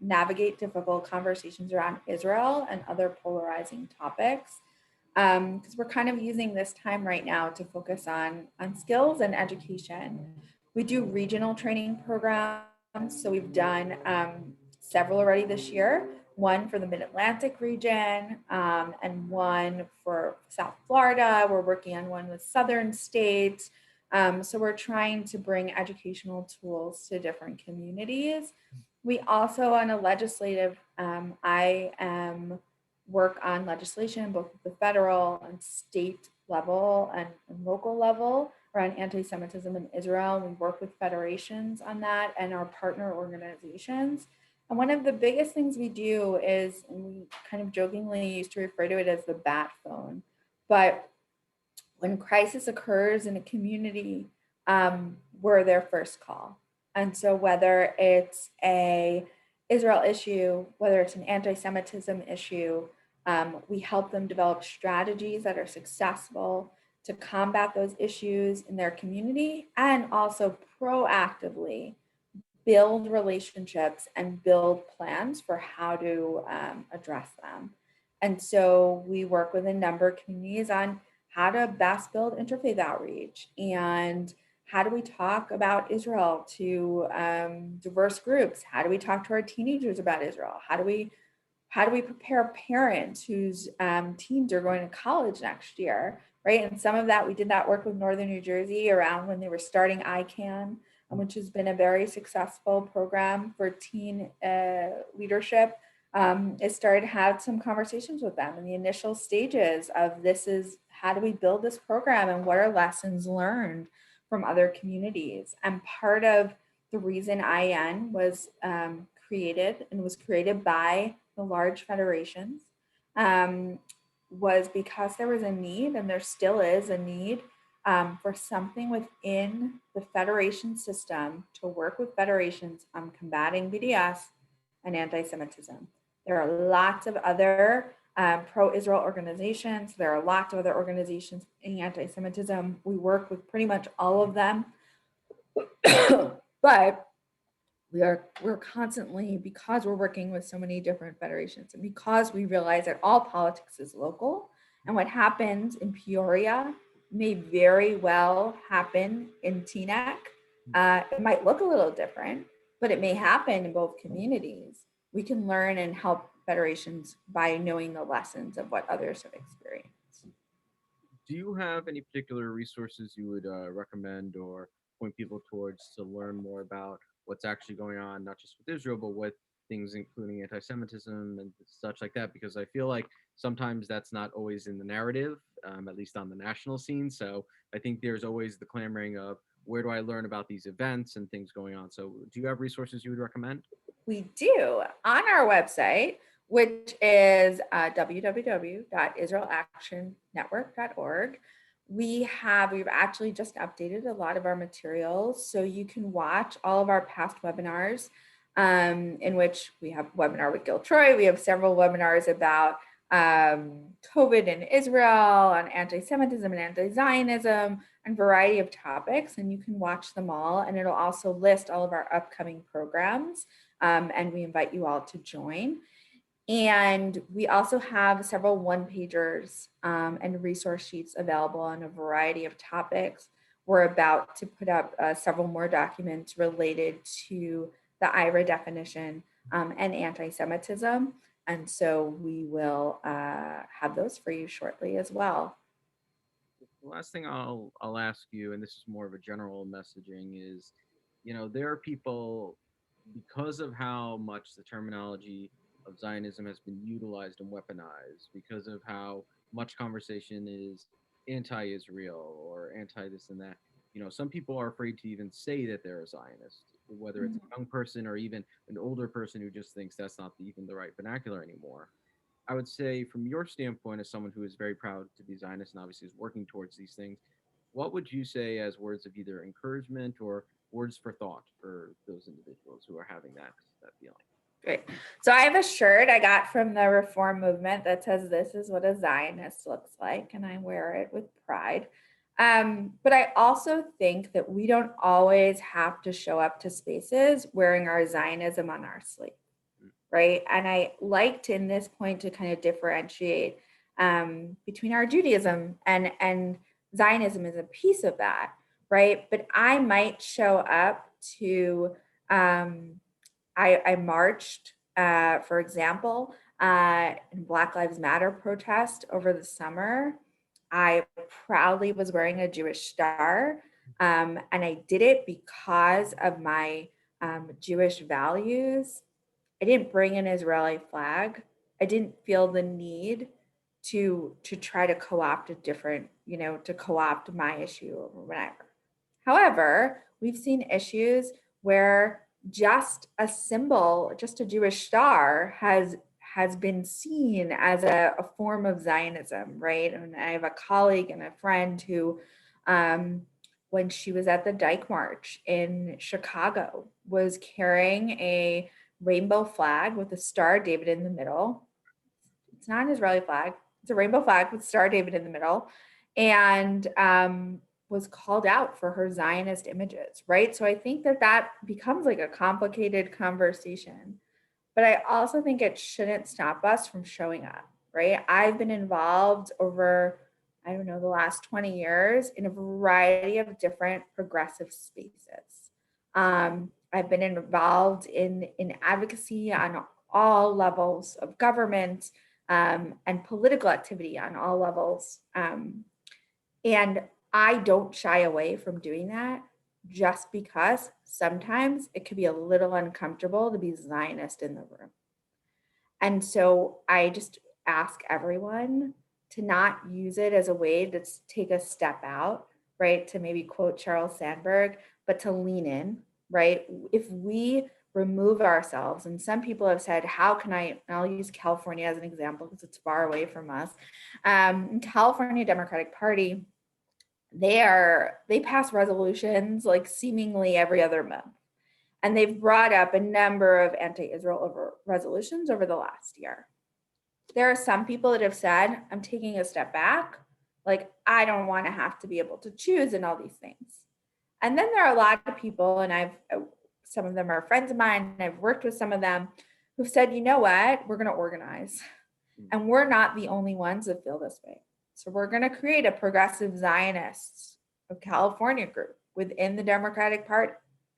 navigate difficult conversations around Israel and other polarizing topics. Because we're kind of using this time right now to focus on skills and education. We do regional training programs. So we've done several already this year, one for the Mid-Atlantic region and one for South Florida. We're working on one with Southern states. So we're trying to bring educational tools to different communities. We also, on a legislative, I work on legislation both at the federal and state level and local level around anti-Semitism in Israel. We work with federations on that and our partner organizations. And one of the biggest things we do is, and we kind of jokingly used to refer to it as the bat phone, but when crisis occurs in a community, we're their first call. And so whether it's a Israel issue, whether it's an anti-Semitism issue, we help them develop strategies that are successful to combat those issues in their community and also proactively build relationships and build plans for how to address them. And so we work with a number of communities on how to best build interfaith outreach and how do we talk about Israel to diverse groups? How do we talk to our teenagers about Israel? How do we How do we prepare parents whose teens are going to college next year, right? And some of that, we did that work with Northern New Jersey around when they were starting ICANN, which has been a very successful program for teen leadership. It started to have some conversations with them in the initial stages of this is how do we build this program and what are lessons learned from other communities. And part of the reason IN was created and was created by the large federations was because there was a need, and there still is a need for something within the federation system to work with federations on combating BDS and anti-Semitism. There are lots of other pro-Israel organizations. There are lots of other organizations in anti-Semitism. We work with pretty much all of them. But we're constantly, because we're working with so many different federations and because we realize that all politics is local and what happens in Peoria may very well happen in Teaneck. It might look a little different, but it may happen in both communities. We can learn and help federations by knowing the lessons of what others have experienced. Do you have any particular resources you would recommend or point people towards to learn more about what's actually going on, not just with Israel, but with things including anti-Semitism and such like that? Because I feel like sometimes that's not always in the narrative, at least on the national scene. So I think there's always the clamoring of where do I learn about these events and things going on? So do you have resources you would recommend? We do on our website, which is www.israelactionnetwork.org. We've actually just updated a lot of our materials, so you can watch all of our past webinars, in which we have a webinar with Gil Troy. We have several webinars about COVID in Israel, on anti-Semitism and anti-Zionism, and variety of topics, and you can watch them all, and it'll also list all of our upcoming programs. And we invite you all to join. And we also have several one-pagers and resource sheets available on a variety of topics. We're about to put up several more documents related to the IRA definition and anti-Semitism. And so we will have those for you shortly as well. The last thing I'll ask you, and this is more of a general messaging, is, there are people, because of how much the terminology of Zionism has been utilized and weaponized, because of how much conversation is anti-Israel or anti this and that, some people are afraid to even say that they're a Zionist, whether it's a young person or even an older person who just thinks that's not even the right vernacular anymore. I would say, from your standpoint, as someone who is very proud to be Zionist and obviously is working towards these things, what would you say as words of either encouragement or words for thought for those individuals who are having that feeling? Great. So I have a shirt I got from the Reform Movement that says, "This is what a Zionist looks like," and I wear it with pride. But I also think that we don't always have to show up to spaces wearing our Zionism on our sleeve, right? And I liked in this point to kind of differentiate between our Judaism and Zionism is a piece of that, right? But I might show up to, I marched, for example, in Black Lives Matter protest over the summer. I proudly was wearing a Jewish star, and I did it because of my Jewish values. I didn't bring an Israeli flag. I didn't feel the need to try to co-opt a different, to co-opt my issue or whatever. However, we've seen issues where just a symbol, just a Jewish star has been seen as a form of Zionism, right? And I have a colleague and a friend who, when she was at the Dyke March in Chicago, was carrying a rainbow flag with a Star of David in the middle. It's not an Israeli flag. It's a rainbow flag with Star of David in the middle. And was called out for her Zionist images, right? So I think that becomes like a complicated conversation. But I also think it shouldn't stop us from showing up, right? I've been involved over, the last 20 years in a variety of different progressive spaces. I've been involved in advocacy on all levels of government and political activity on all levels. And I don't shy away from doing that just because sometimes it could be a little uncomfortable to be Zionist in the room. And so I just ask everyone to not use it as a way to take a step out, right? To maybe quote Charles Sandburg, but to lean in, right? If we remove ourselves, and some people have said, how can I'll use California as an example because it's far away from us. California Democratic Party, they pass resolutions like seemingly every other month. And they've brought up a number of anti-Israel resolutions over the last year. There are some people that have said, I'm taking a step back. Like, I don't want to have to be able to choose and all these things. And then there are a lot of people, and some of them are friends of mine, and I've worked with some of them who've said, you know what, we're going to organize. And we're not the only ones that feel this way. So we're going to create a progressive Zionists of California group within the Democratic Party.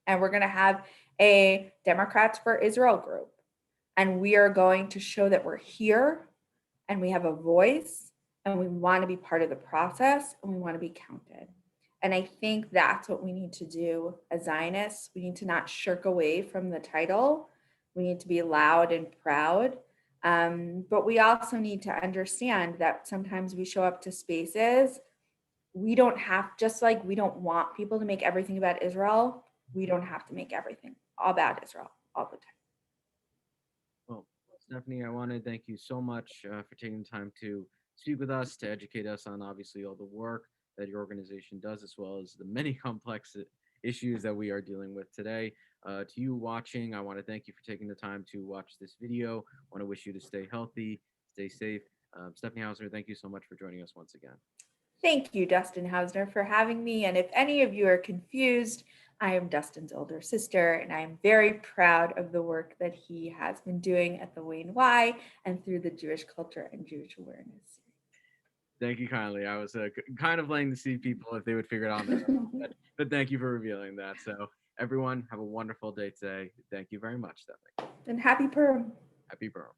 And we're going to have a Democrats for Israel group. And we are going to show that we're here and we have a voice and we want to be part of the process and we want to be counted. And I think that's what we need to do as Zionists. We need to not shirk away from the title. We need to be loud and proud. But we also need to understand that sometimes we show up to spaces. We don't have, just like we don't want people to make everything about Israel, we don't have to make everything all about Israel all the time. Well, Stephanie, I want to thank you so much for taking the time to speak with us, to educate us on obviously all the work that your organization does, as well as the many complex issues that we are dealing with today. To you watching, I want to thank you for taking the time to watch this video. I want to wish you to stay healthy, stay safe. Stephanie Hausner, thank you so much for joining us once again. Thank you, Dustin Hausner, for having me. And if any of you are confused, I am Dustin's older sister, and I am very proud of the work that he has been doing at the Wayne Y and through the Jewish Culture and Jewish Awareness. Thank you kindly. I was kind of laying to see people if they would figure it out, but thank you for revealing that. So everyone, have a wonderful day today. Thank you very much, Stephanie. And happy Purim. Happy Purim.